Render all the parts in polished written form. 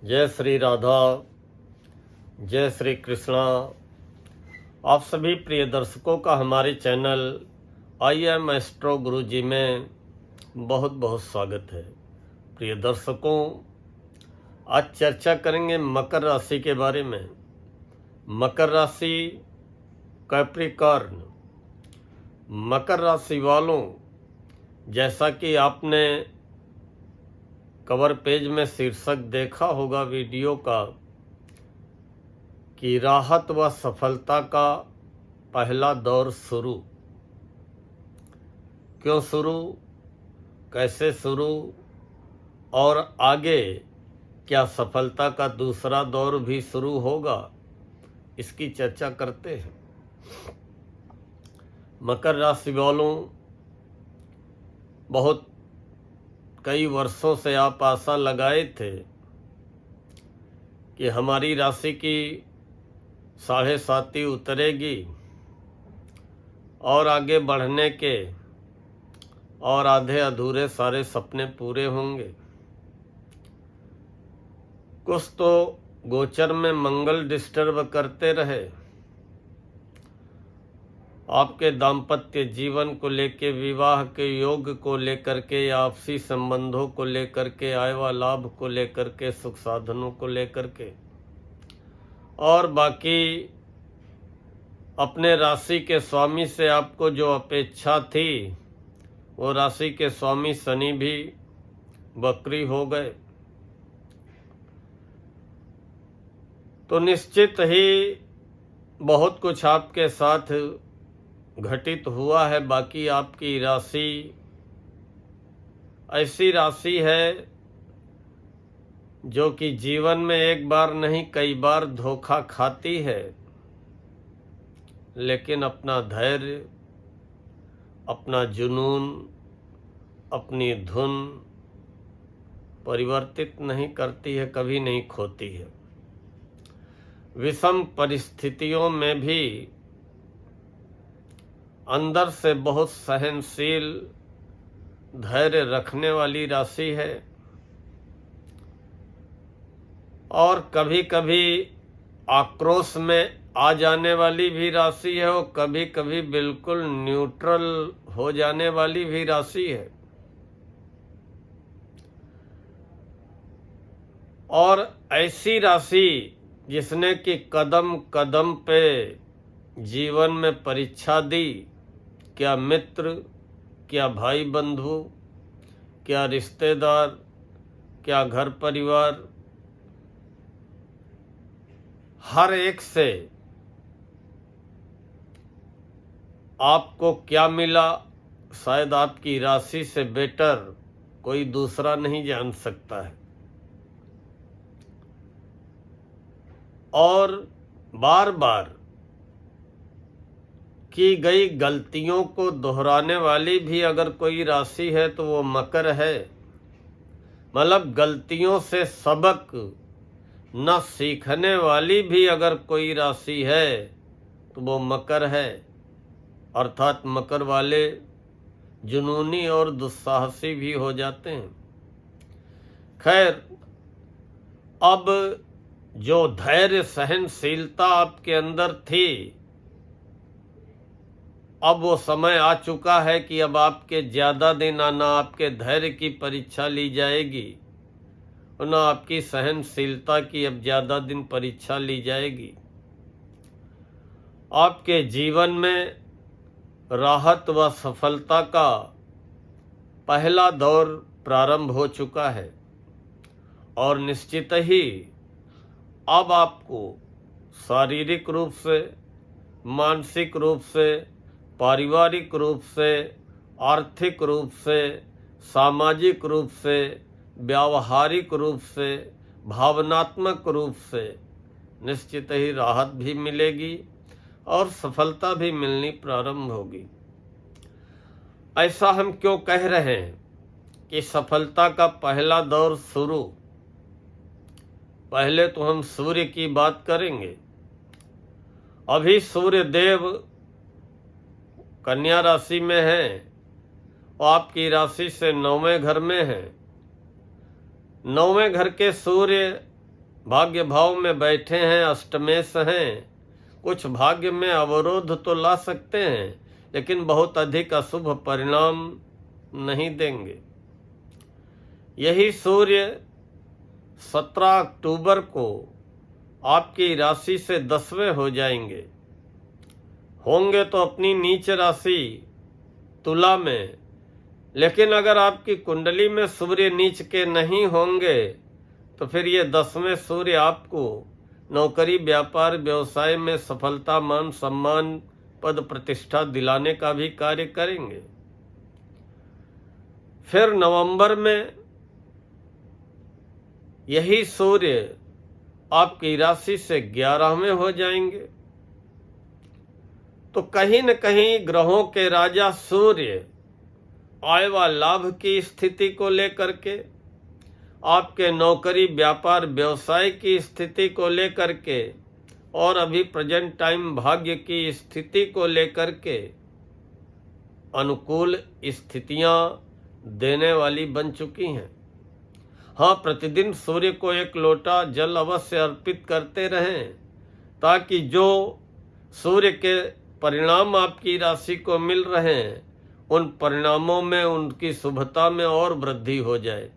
जय श्री राधा, जय श्री कृष्णा। आप सभी प्रिय दर्शकों का हमारे चैनल आई एम एस्ट्रो गुरुजी में बहुत बहुत स्वागत है। प्रिय दर्शकों, आज चर्चा करेंगे मकर राशि के बारे में। मकर राशि कैप्रिकॉर्न। मकर राशि वालों, जैसा कि आपने कवर पेज में शीर्षक देखा होगा वीडियो का कि राहत व सफलता का पहला दौर शुरू। क्यों शुरू, कैसे शुरू और आगे क्या सफलता का दूसरा दौर भी शुरू होगा, इसकी चर्चा करते हैं। मकर राशि वालों, बहुत कई वर्षों से आप आशा लगाए थे कि हमारी राशि की 7.5 उतरेगी और आगे बढ़ने के और आधे अधूरे सारे सपने पूरे होंगे। कुछ तो गोचर में मंगल डिस्टर्ब करते रहे, आपके दाम्पत्य जीवन को लेके, विवाह के योग को लेकर के, आपसी संबंधों को लेकर के, आय व लाभ को लेकर के, सुख साधनों को लेकर के, और बाकी अपने राशि के स्वामी से आपको जो अपेक्षा थी, वो राशि के स्वामी शनि भी वक्री हो गए। तो निश्चित ही बहुत कुछ आपके साथ घटित हुआ है। बाकी आपकी राशि ऐसी राशि है जो कि जीवन में एक बार नहीं कई बार धोखा खाती है, लेकिन अपना धैर्य, अपना जुनून, अपनी धुन परिवर्तित नहीं करती है, कभी नहीं खोती है। विषम परिस्थितियों में भी अंदर से बहुत सहनशील, धैर्य रखने वाली राशि है। और कभी कभी आक्रोश में आ जाने वाली भी राशि है और कभी कभी बिल्कुल न्यूट्रल हो जाने वाली भी राशि है। और ऐसी राशि जिसने कि कदम कदम पे जीवन में परीक्षा दी, क्या मित्र, क्या भाई बंधु, क्या रिश्तेदार, क्या घर परिवार, हर एक से आपको क्या मिला, शायद आपकी राशि से बेटर कोई दूसरा नहीं जान सकता है। और बार बार की गई गलतियों को दोहराने वाली भी अगर कोई राशि है तो वो मकर है। मतलब गलतियों से सबक न सीखने वाली भी अगर कोई राशि है तो वो मकर है। अर्थात मकर वाले जुनूनी और दुस्साहसी भी हो जाते हैं। खैर, अब जो धैर्य सहनशीलता आपके अंदर थी, अब वो समय आ चुका है कि अब आपके ज़्यादा दिन ना आपके धैर्य की परीक्षा ली जाएगी और ना आपकी सहनशीलता की अब ज़्यादा दिन परीक्षा ली जाएगी। आपके जीवन में राहत व सफलता का पहला दौर प्रारंभ हो चुका है और निश्चित ही अब आपको शारीरिक रूप से, मानसिक रूप से, पारिवारिक रूप से, आर्थिक रूप से, सामाजिक रूप से, व्यावहारिक रूप से, भावनात्मक रूप से निश्चित ही राहत भी मिलेगी और सफलता भी मिलनी प्रारंभ होगी। ऐसा हम क्यों कह रहे हैं कि सफलता का पहला दौर शुरू? पहले तो हम सूर्य की बात करेंगे। अभी सूर्य देव कन्या राशि में है और आपकी राशि से 9वें घर में है। 9वें घर के सूर्य भाग्य भाव में बैठे हैं, अष्टमेश हैं, कुछ भाग्य में अवरोध तो ला सकते हैं, लेकिन बहुत अधिक अशुभ परिणाम नहीं देंगे। यही सूर्य 17 अक्टूबर को आपकी राशि से 10वें हो जाएंगे। होंगे तो अपनी नीच राशि तुला में, लेकिन अगर आपकी कुंडली में सूर्य नीच के नहीं होंगे तो फिर ये 10वें सूर्य आपको नौकरी, व्यापार, व्यवसाय में सफलता, मान सम्मान, पद प्रतिष्ठा दिलाने का भी कार्य करेंगे। फिर नवंबर में यही सूर्य आपकी राशि से 11वें हो जाएंगे। तो कहीं न कहीं ग्रहों के राजा सूर्य आय व लाभ की स्थिति को लेकर के, आपके नौकरी, व्यापार, व्यवसाय की स्थिति को लेकर के और अभी प्रेजेंट टाइम भाग्य की स्थिति को लेकर के अनुकूल स्थितियां देने वाली बन चुकी हैं। हाँ, प्रतिदिन सूर्य को 1 लोटा जल अवश्य अर्पित करते रहें, ताकि जो सूर्य के परिणाम आपकी राशि को मिल रहे हैं, उन परिणामों में, उनकी शुभता में और वृद्धि हो जाए।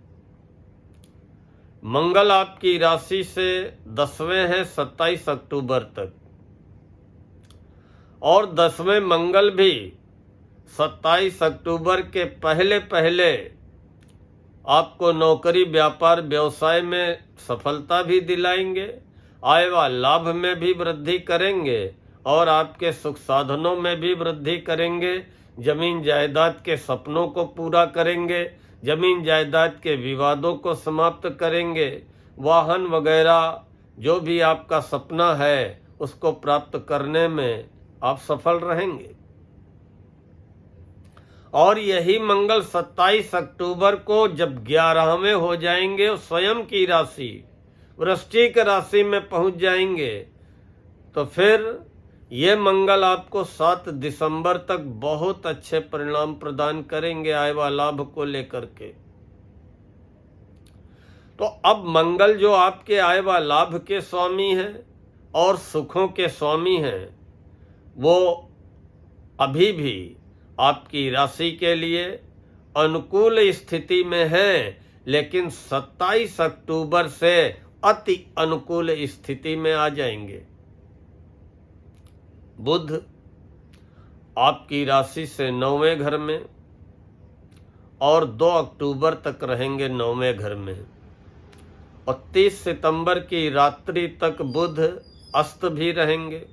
मंगल आपकी राशि से 10वें है 27 अक्टूबर तक, और 10वें मंगल भी 27 अक्टूबर के पहले पहले आपको नौकरी, व्यापार, व्यवसाय में सफलता भी दिलाएंगे, आय व लाभ में भी वृद्धि करेंगे और आपके सुख साधनों में भी वृद्धि करेंगे। जमीन जायदाद के सपनों को पूरा करेंगे, जमीन जायदाद के विवादों को समाप्त करेंगे, वाहन वगैरह जो भी आपका सपना है उसको प्राप्त करने में आप सफल रहेंगे। और यही मंगल 27 अक्टूबर को जब 11वें हो जाएंगे, स्वयं की राशि वृश्चिक राशि में पहुंच जाएंगे, तो फिर ये मंगल आपको 7 दिसंबर तक बहुत अच्छे परिणाम प्रदान करेंगे आय व लाभ को लेकर के। तो अब मंगल जो आपके आय व लाभ के स्वामी हैं और सुखों के स्वामी हैं, वो अभी भी आपकी राशि के लिए अनुकूल स्थिति में है, लेकिन 27 अक्टूबर से अति अनुकूल स्थिति में आ जाएंगे। बुध आपकी राशि से 9वें घर में और 2 अक्टूबर तक रहेंगे 9वें घर में, और 30 सितंबर की रात्रि तक बुध अस्त भी रहेंगे।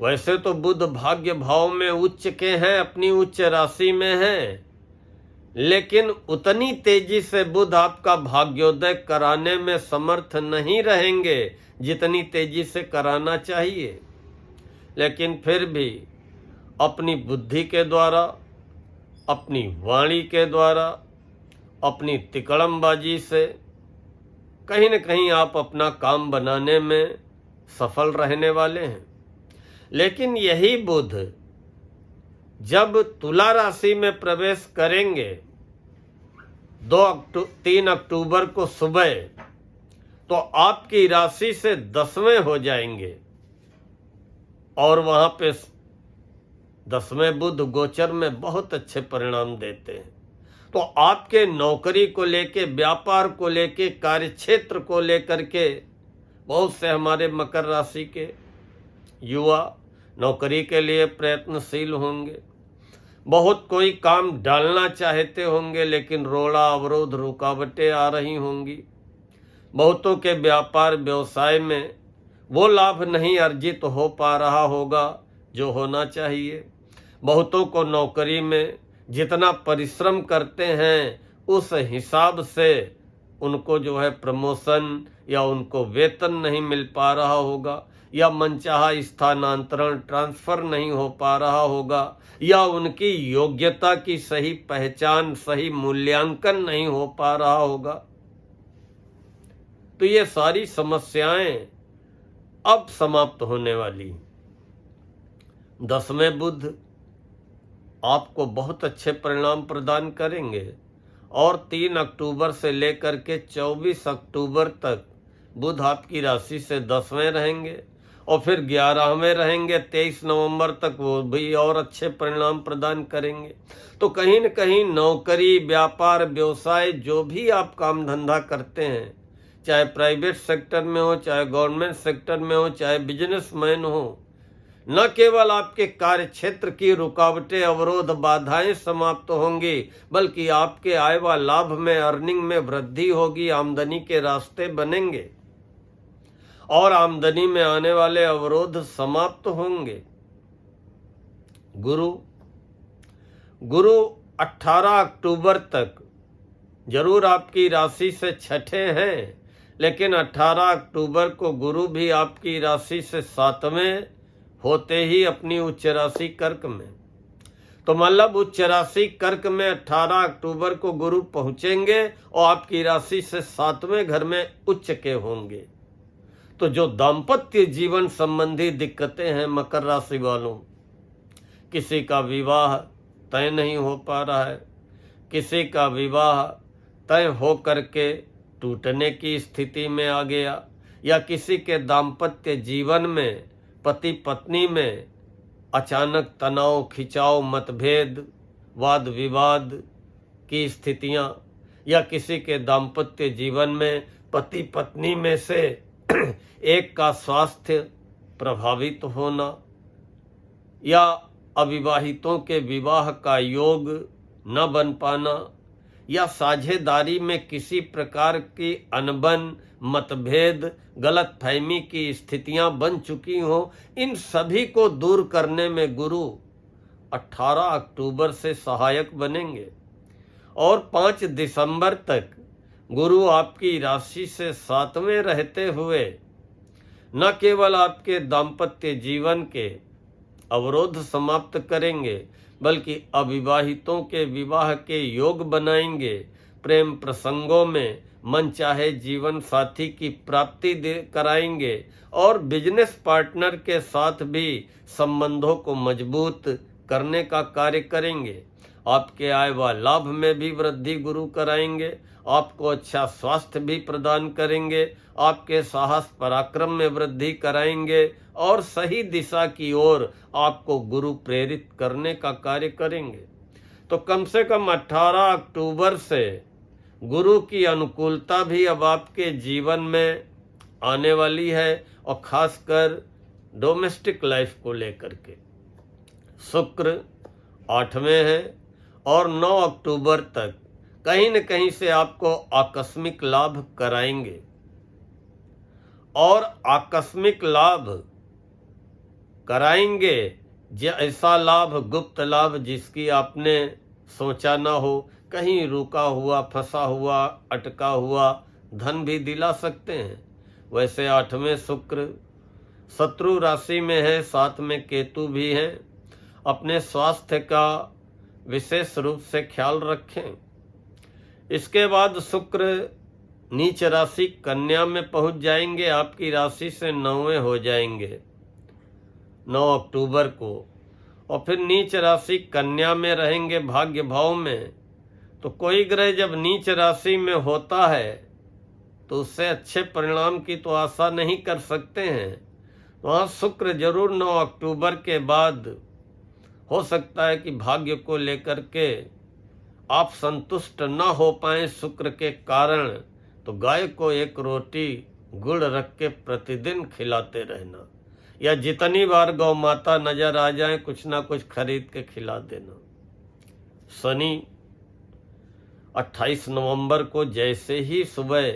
वैसे तो बुध भाग्य भाव में उच्च के हैं, अपनी उच्च राशि में हैं, लेकिन उतनी तेजी से बुध आपका भाग्योदय कराने में समर्थ नहीं रहेंगे जितनी तेजी से कराना चाहिए। लेकिन फिर भी अपनी बुद्धि के द्वारा, अपनी वाणी के द्वारा, अपनी तिकड़मबाजी से कहीं न कहीं आप अपना काम बनाने में सफल रहने वाले हैं। लेकिन यही बुध जब तुला राशि में प्रवेश करेंगे 3 अक्टूबर को सुबह, तो आपकी राशि से 10वें हो जाएंगे, और वहां पे 10वें बुध गोचर में बहुत अच्छे परिणाम देते हैं। तो आपके नौकरी को लेके, व्यापार को लेके, कार्य क्षेत्र को लेकर के बहुत से हमारे मकर राशि के युवा नौकरी के लिए प्रयत्नशील होंगे। बहुत कोई काम डालना चाहते होंगे, लेकिन रोड़ा, अवरोध, रुकावटें आ रही होंगी। बहुतों के व्यापार व्यवसाय में वो लाभ नहीं अर्जित हो पा रहा होगा जो होना चाहिए। बहुतों को नौकरी में जितना परिश्रम करते हैं उस हिसाब से उनको जो है प्रमोशन या उनको वेतन नहीं मिल पा रहा होगा, या मनचाहा स्थानांतरण, ट्रांसफर नहीं हो पा रहा होगा, या उनकी योग्यता की सही पहचान, सही मूल्यांकन नहीं हो पा रहा होगा। तो ये सारी समस्याएं अब समाप्त होने वाली। 10वें बुध आपको बहुत अच्छे परिणाम प्रदान करेंगे और 3 अक्टूबर से लेकर के 24 अक्टूबर तक बुध आपकी राशि से 10वें रहेंगे और फिर 11वें रहेंगे 23 नवंबर तक, वो भी और अच्छे परिणाम प्रदान करेंगे। तो कहीं न कहीं नौकरी, व्यापार, व्यवसाय, जो भी आप काम धंधा करते हैं, चाहे प्राइवेट सेक्टर में हो, चाहे गवर्नमेंट सेक्टर में हो, चाहे बिजनेसमैन हो, न केवल आपके कार्य क्षेत्र की रुकावटें, अवरोध, बाधाएं समाप्त होंगी, बल्कि आपके आय व लाभ में, अर्निंग में वृद्धि होगी, आमदनी के रास्ते बनेंगे और आमदनी में आने वाले अवरोध समाप्त होंगे। गुरु 18 अक्टूबर तक जरूर आपकी राशि से छठे हैं, लेकिन 18 अक्टूबर को गुरु भी आपकी राशि से 7वें होते ही अपनी उच्च राशि कर्क में, तो मतलब उच्च राशि कर्क में 18 अक्टूबर को गुरु पहुंचेंगे और आपकी राशि से 7वें घर में उच्च के होंगे। तो जो दाम्पत्य जीवन संबंधी दिक्कतें हैं मकर राशि वालों, किसी का विवाह तय नहीं हो पा रहा है, किसी का विवाह तय हो करके टूटने की स्थिति में आ गया, या किसी के दाम्पत्य जीवन में, पति पत्नी में अचानक तनाव, खिंचाव, मतभेद, वाद विवाद की स्थितियां, या किसी के दाम्पत्य जीवन में पति पत्नी में से एक का स्वास्थ्य प्रभावित होना, या अविवाहितों के विवाह का योग न बन पाना, या साझेदारी में किसी प्रकार की अनबन, मतभेद, गलतफहमी की स्थितियां बन चुकी हो, इन सभी को दूर करने में गुरु 18 अक्टूबर से सहायक बनेंगे और 5 दिसंबर तक गुरु आपकी राशि से 7वें रहते हुए न केवल आपके दाम्पत्य जीवन के अवरोध समाप्त करेंगे, बल्कि अविवाहितों के विवाह के योग बनाएंगे, प्रेम प्रसंगों में मनचाहे जीवन साथी की प्राप्ति कराएंगे और बिजनेस पार्टनर के साथ भी संबंधों को मजबूत करने का कार्य करेंगे। आपके आय व लाभ में भी वृद्धि गुरु कराएंगे, आपको अच्छा स्वास्थ्य भी प्रदान करेंगे, आपके साहस पराक्रम में वृद्धि कराएंगे और सही दिशा की ओर आपको गुरु प्रेरित करने का कार्य करेंगे। तो कम से कम 18 अक्टूबर से गुरु की अनुकूलता भी अब आपके जीवन में आने वाली है और खासकर डोमेस्टिक लाइफ को लेकर के। शुक्र 8वें है और 9 अक्टूबर तक कहीं न कहीं से आपको आकस्मिक लाभ कराएंगे और आकस्मिक लाभ कराएंगे ऐसा लाभ, गुप्त लाभ जिसकी आपने सोचा ना हो, कहीं रुका हुआ, फंसा हुआ, अटका हुआ धन भी दिला सकते हैं। वैसे 8वें शुक्र शत्रु राशि में है, 7 में केतु भी है। अपने स्वास्थ्य का विशेष रूप से ख्याल रखें। इसके बाद शुक्र नीच राशि कन्या में पहुंच जाएंगे, आपकी राशि से 9वें हो जाएंगे 9 अक्टूबर को, और फिर नीच राशि कन्या में रहेंगे भाग्य भाव में। तो कोई ग्रह जब नीच राशि में होता है तो उससे अच्छे परिणाम की तो आशा नहीं कर सकते हैं। वहाँ शुक्र जरूर 9 अक्टूबर के बाद हो सकता है कि भाग्य को लेकर के आप संतुष्ट न हो पाए शुक्र के कारण, तो गाय को एक रोटी गुड़ रख के प्रतिदिन खिलाते रहना, या जितनी बार गौ माता नजर आ जाए कुछ ना कुछ खरीद के खिला देना। शनि 28 नवंबर को जैसे ही सुबह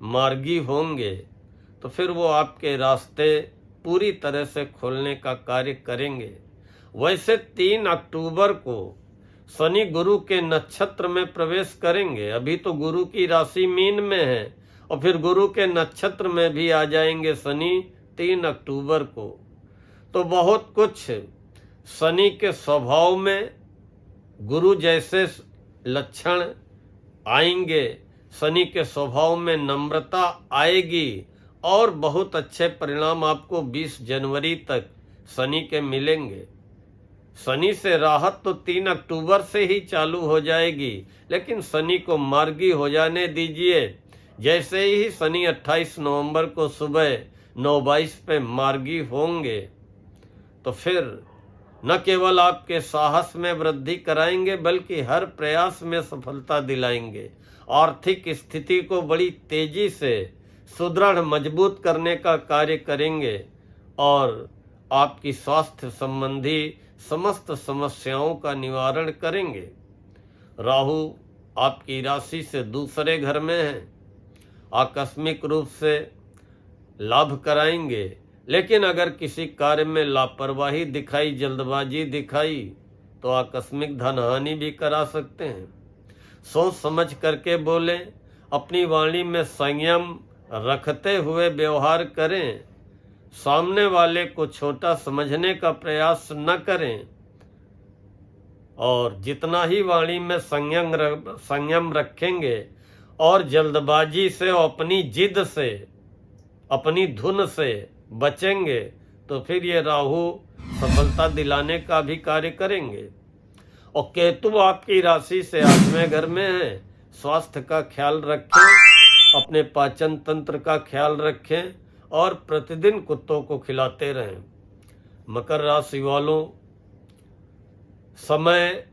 मार्गी होंगे तो फिर वो आपके रास्ते पूरी तरह से खोलने का कार्य करेंगे। वैसे 3 अक्टूबर को शनि गुरु के नक्षत्र में प्रवेश करेंगे। अभी तो गुरु की राशि मीन में है और फिर गुरु के नक्षत्र में भी आ जाएंगे शनि 3 अक्टूबर को। तो बहुत कुछ शनि के स्वभाव में गुरु जैसे लक्षण आएंगे, शनि के स्वभाव में नम्रता आएगी और बहुत अच्छे परिणाम आपको 20 जनवरी तक शनि के मिलेंगे। शनि से राहत तो 3 अक्टूबर से ही चालू हो जाएगी, लेकिन शनि को मार्गी हो जाने दीजिए। जैसे ही शनि 28 नवंबर को सुबह 9:22 पे मार्गी होंगे तो फिर न केवल आपके साहस में वृद्धि कराएंगे बल्कि हर प्रयास में सफलता दिलाएंगे। आर्थिक स्थिति को बड़ी तेजी से सुदृढ़ मजबूत करने का कार्य करेंगे और आपकी स्वास्थ्य संबंधी समस्त समस्याओं का निवारण करेंगे। राहु आपकी राशि से दूसरे घर में है, आकस्मिक रूप से लाभ कराएंगे, लेकिन अगर किसी कार्य में लापरवाही दिखाई, जल्दबाजी दिखाई तो आकस्मिक धन हानि भी करा सकते हैं। सोच समझ करके बोलें, अपनी वाणी में संयम रखते हुए व्यवहार करें, सामने वाले को छोटा समझने का प्रयास न करें और जितना ही वाणी में संयम रखेंगे और जल्दबाजी से और अपनी जिद से, अपनी धुन से बचेंगे तो फिर ये राहु सफलता दिलाने का भी कार्य करेंगे। और केतु आपकी राशि से 8वें घर में है। स्वास्थ्य का ख्याल रखें, अपने पाचन तंत्र का ख्याल रखें और प्रतिदिन कुत्तों को खिलाते रहें। मकर राशि वालों, समय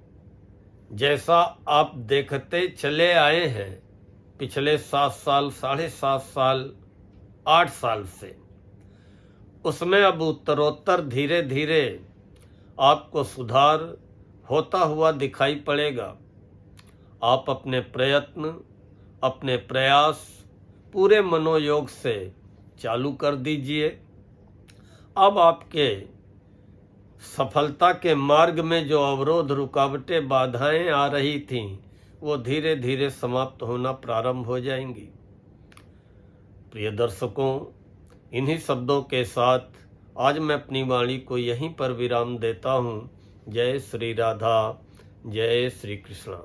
जैसा आप देखते चले आए हैं पिछले 7 साल, 7.5 साल, 8 साल से, उसमें अब उत्तरोत्तर धीरे धीरे आपको सुधार होता हुआ दिखाई पड़ेगा। आप अपने प्रयत्न, अपने प्रयास पूरे मनोयोग से चालू कर दीजिए। अब आपके सफलता के मार्ग में जो अवरोध, रुकावटें, बाधाएं आ रही थीं वो धीरे धीरे समाप्त होना प्रारंभ हो जाएंगी। प्रिय दर्शकों, इन्हीं शब्दों के साथ आज मैं अपनी वाणी को यहीं पर विराम देता हूँ। जय श्री राधा, जय श्री कृष्णा।